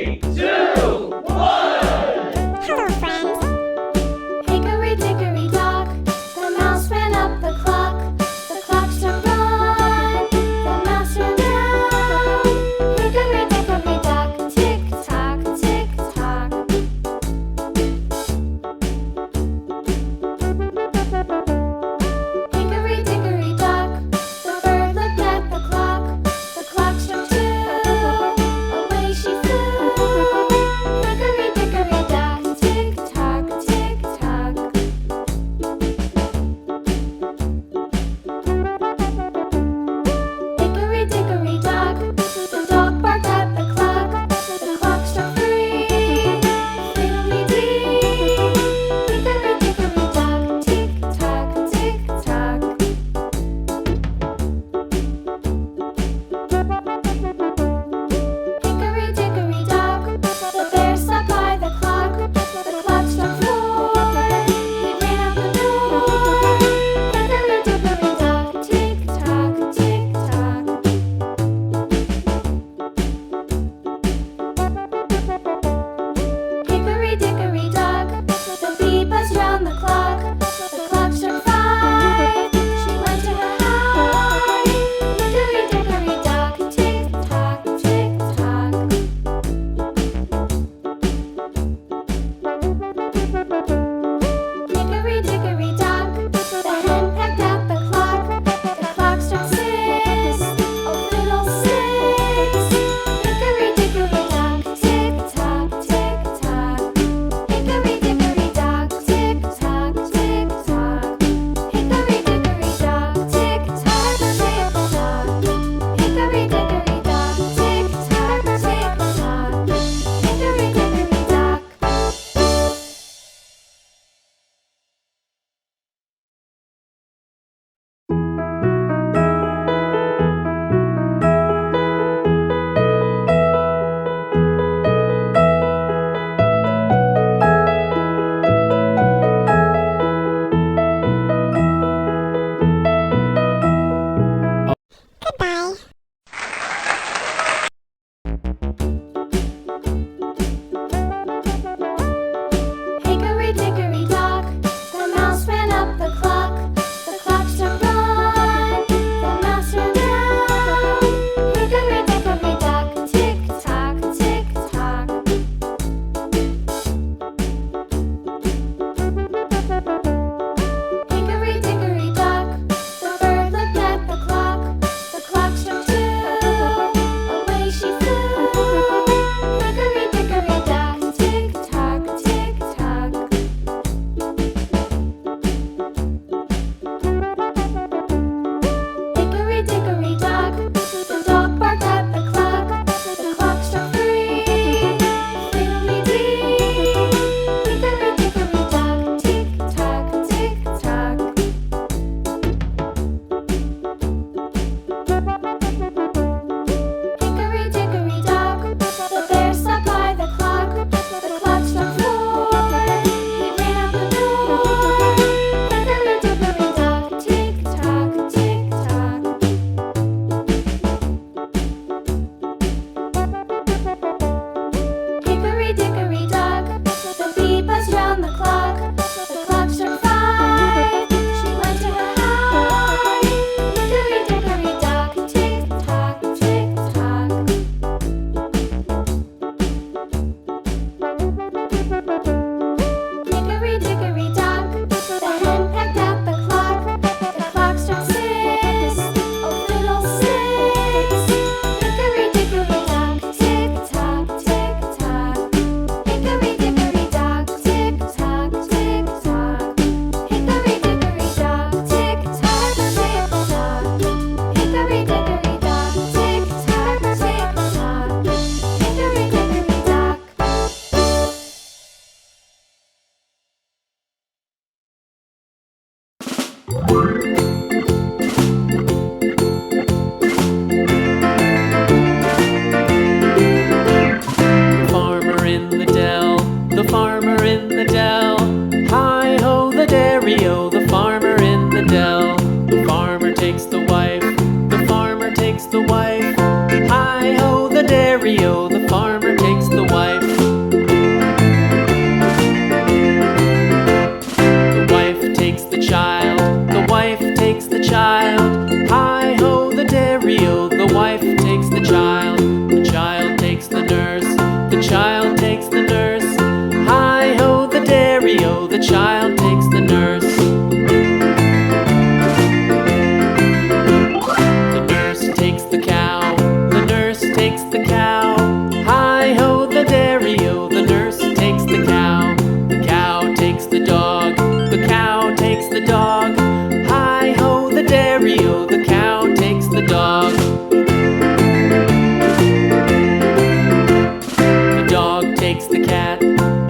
3, 2, 1. Hello, friends. Hickory dickory dock, the mouse ran up the clock. The clock struck one, the mouse ran down. Hickory dickory dock, tick tock, tick tock. Hickory dickory dock, the bird looked at the clock. The clock struck two, away she flew.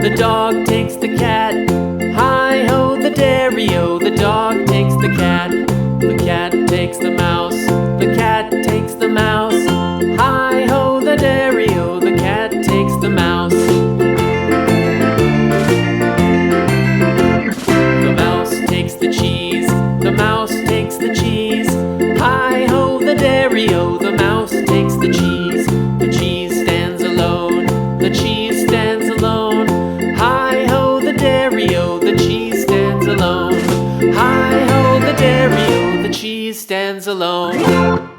the dog takes the cat. Hi-ho, the dairy-o, the dog takes the cat. The cat takes the mouse, the cat takes the mouse. Hi-ho, the dairy-o, the cat takes the mouse. The mouse takes the cheese, the mouse takes the cheese. Hi-ho, the dairy-o, the mouse takes the cheese. The cheese stands alone, the cheese stands alone. Hi-ho, the dairy-o, the cheese stands alone. Hi-ho, the dairy-o, the cheese stands alone.